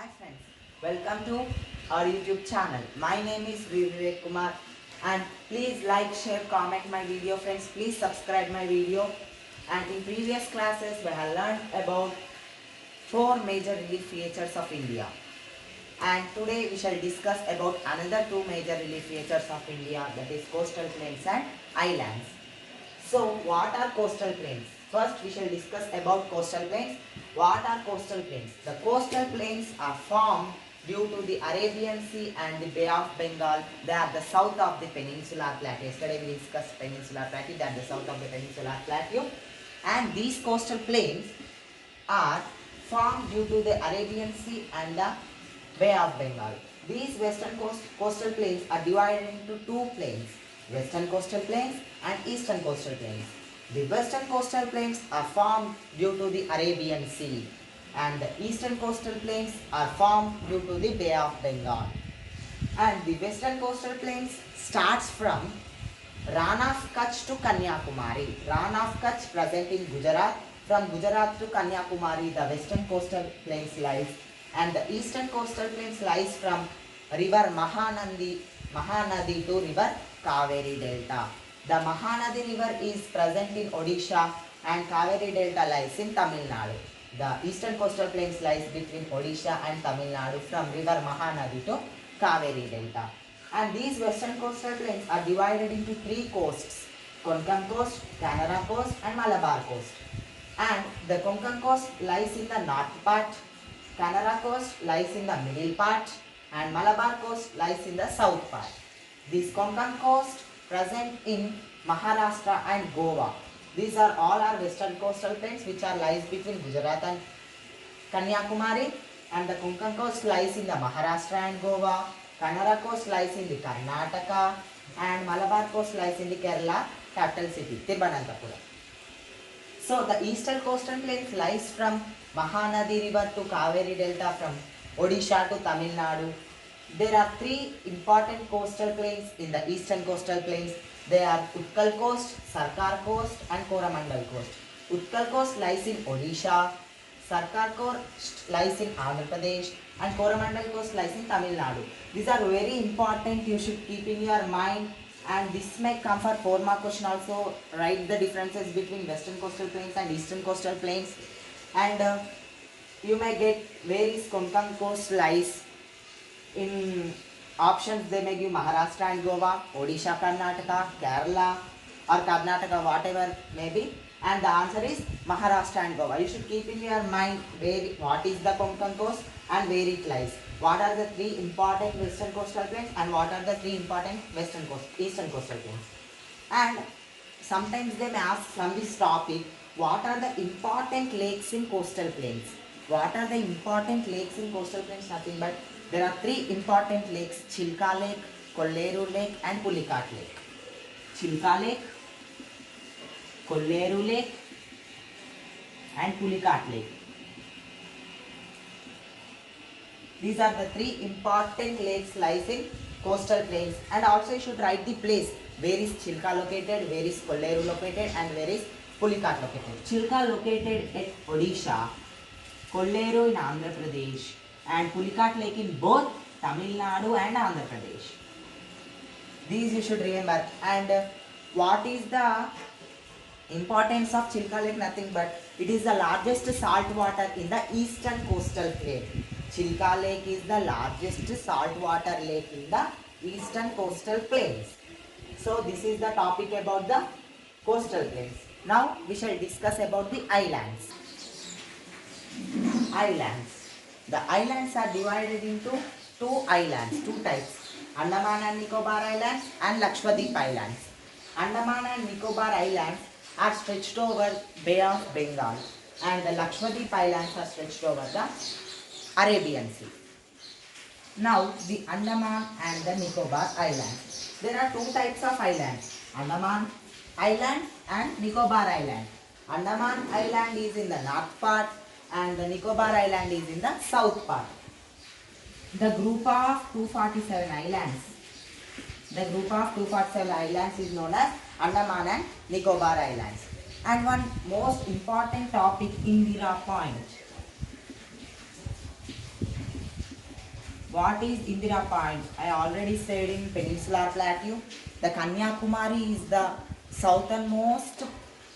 Hi friends, welcome to our YouTube channel. My name is Vivek Kumar and please like, share, comment my video friends. Please subscribe my video. And in previous classes we have learned about four major relief features of India. And today we shall discuss about another two major relief features of India, that is coastal plains and islands. So what are coastal plains? First we shall discuss about coastal plains. What are coastal plains? The coastal plains are formed due to the Arabian Sea and the Bay of Bengal. They are the south of the peninsular plateau. Yesterday we discussed peninsular plateau, they are the south of the peninsular plateau. And these coastal plains are formed due to the Arabian Sea and the Bay of Bengal. These western coastal plains are divided into two plains, western coastal plains and eastern coastal plains. The western coastal plains are formed due to the Arabian Sea and the eastern coastal plains are formed due to the Bay of Bengal. And the western coastal plains starts from Rann of Kutch to Kanyakumari. Rann of Kutch present in Gujarat. From Gujarat to Kanyakumari, the western coastal plains lies, and the eastern coastal plains lies from river Mahanadi to river Kaveri Delta. The Mahanadi river is present in Odisha and Kaveri Delta lies in Tamil Nadu. The eastern coastal plains lies between Odisha and Tamil Nadu from river Mahanadi to Kaveri Delta. And these western coastal plains are divided into three coasts: Konkan coast, Canara coast and Malabar coast. And the Konkan coast lies in the north part, Canara coast lies in the middle part and Malabar coast lies in the south part. This Konkan coast present in Maharashtra and Goa. These are all our western coastal plains which are lies between Gujarat and Kanyakumari, and the Konkan coast lies in the Maharashtra and Goa. Canara coast lies in the Karnataka and Malabar coast lies in the Kerala capital city, Thiruvananthapuram. So the eastern coastal plains lies from Mahanadi river to Kaveri Delta, from Odisha to Tamil Nadu. There are three important coastal plains in the eastern coastal plains. They are Utkal coast, Sarkar coast and Coromandel coast. Utkal coast lies in Odisha, Sarkar coast lies in Andhra Pradesh and Coromandel coast lies in Tamil Nadu. These are very important, you should keep in your mind, and this may come for 4-mark question also. Write the differences between western coastal plains and eastern coastal plains, and you may get where is Konkan coast lies. In options they may give Maharashtra and Goa, Odisha, Karnataka, Kerala or Karnataka, whatever may be, and the answer is Maharashtra and Goa. You should keep in your mind what is the Konkan coast and where it lies. What are the three important western coastal plains and what are the three important eastern coastal plains. And sometimes they may ask from this topic, what are the important lakes in coastal plains? What are the important lakes in coastal plains? Nothing but there are three important lakes: Chilka Lake, Kolleru Lake and Pulicat Lake. Chilka Lake, Kolleru Lake and Pulicat Lake. These are the three important lakes lies in coastal plains, and also you should write the place where is Chilka located, where is Kolleru located and where is Pulicat located. Chilka located at Odisha, Kolleru in Andhra Pradesh and Pulicat Lake in both Tamil Nadu and Andhra Pradesh. These you should remember. And what is the importance of Chilka Lake? Nothing but it is the largest salt water in the eastern coastal plain. Chilka Lake is the largest saltwater lake in the eastern coastal plains. So this is the topic about the coastal plains. Now we shall discuss about the islands. Islands. The islands are divided into two types: Andaman and Nicobar Islands and Lakshadweep Islands. Andaman and Nicobar Islands are stretched over Bay of Bengal and the Lakshadweep Islands are stretched over the Arabian Sea. Now the Andaman and the Nicobar Islands. There are two types of islands: Andaman Island and Nicobar Island. Andaman Island is in the north part and the Nicobar Island is in the south part. The group of 247 islands is known as Andaman and Nicobar Islands. And one most important topic, Indira Point. What is Indira Point? I already said in Peninsular Plateau. The Kanyakumari is the southernmost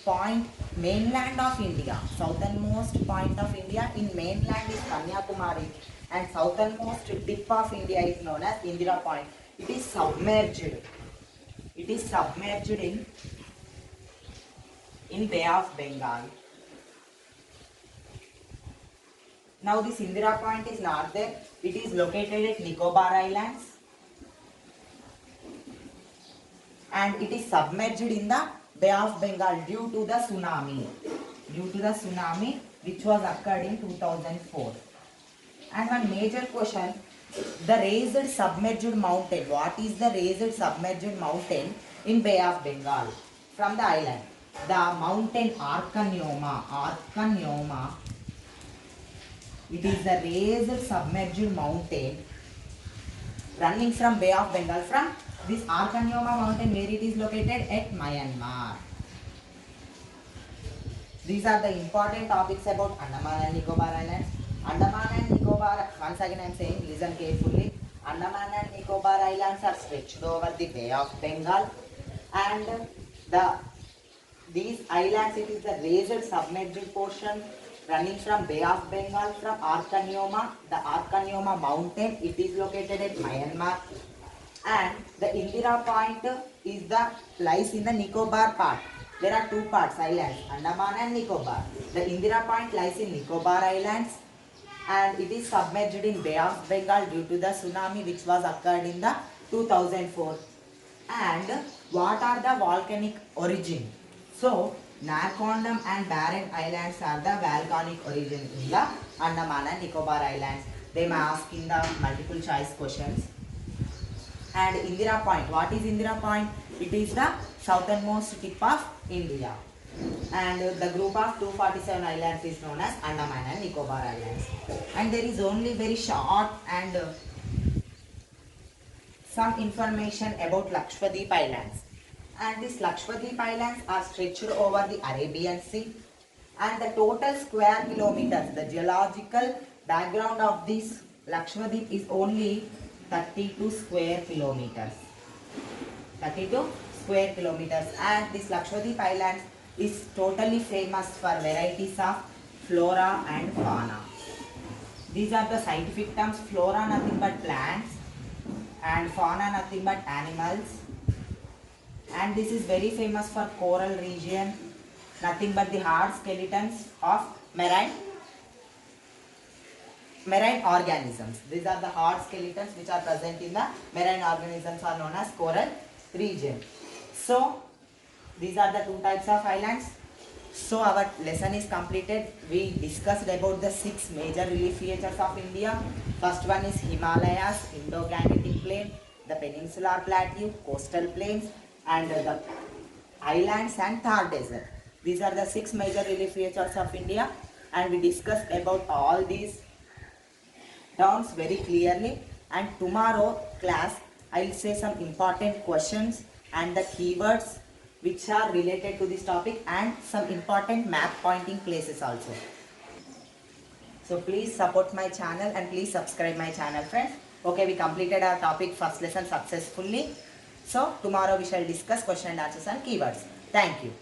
point mainland of India. Southernmost point of India in mainland is Kanyakumari, and southernmost tip of India is known as Indira Point. It is submerged. It is submerged in Bay of Bengal. Now this Indira Point is not there. It is located at Nicobar Islands and it is submerged in the Bay of Bengal due to the tsunami. Due to the tsunami which was occurred in 2004. And one major question, the raised submerged mountain. What is the raised submerged mountain in Bay of Bengal from the island? The mountain Arcanyoma. It is the raised submerged mountain running from Bay of Bengal. From this Arcanyoma mountain, where it is located? At Myanmar. These are the important topics about Andaman and Nicobar Islands. Andaman and Nicobar, once again I am saying, listen carefully. Andaman and Nicobar Islands are stretched over the Bay of Bengal, and these islands, it is the raised submerged portion running from Bay of Bengal from Arcanyoma. The Arcanyoma mountain, it is located at Myanmar, and the Indira Point is lies in the Nicobar part. There are two parts, islands, Andaman and Nicobar. The Indira Point lies in Nicobar Islands and it is submerged in Bay of Bengal due to the tsunami which was occurred in the 2004. And what are the volcanic origin? So, Narcondam and Barren Islands are the volcanic origin in the Andaman and Nicobar Islands. They may ask in the multiple choice questions. And Indira Point, what is Indira Point? It is the southernmost tip of India. And the group of 247 islands is known as Andaman and Nicobar Islands. And there is only very short and some information about Lakshadweep Islands. And these Lakshadweep Islands are stretched over the Arabian Sea. And the total square kilometers, the geological background of this Lakshadweep is only 32 square kilometers. 32 square kilometers. And this Lakshadweep Islands is totally famous for varieties of flora and fauna. These are the scientific terms. Flora nothing but plants and fauna nothing but animals. And this is very famous for coral region, nothing but the hard skeletons of marine organisms. These are the hard skeletons which are present in the marine organisms are known as coral region. So these are the two types of islands. So our lesson is completed. We discussed about the 6 major relief features of India. First one is Himalayas, Indo-Gangetic Plain, the Peninsular Plateau, coastal plains, and the islands and Thar Desert. These are the 6 major relief features of India, and we discussed about all these terms very clearly. And tomorrow class I will say some important questions and the keywords which are related to this topic and some important map pointing places also. So please support my channel and please subscribe my channel, friends. Okay, we completed our topic first lesson successfully. So tomorrow we shall discuss question and answers and keywords. Thank you.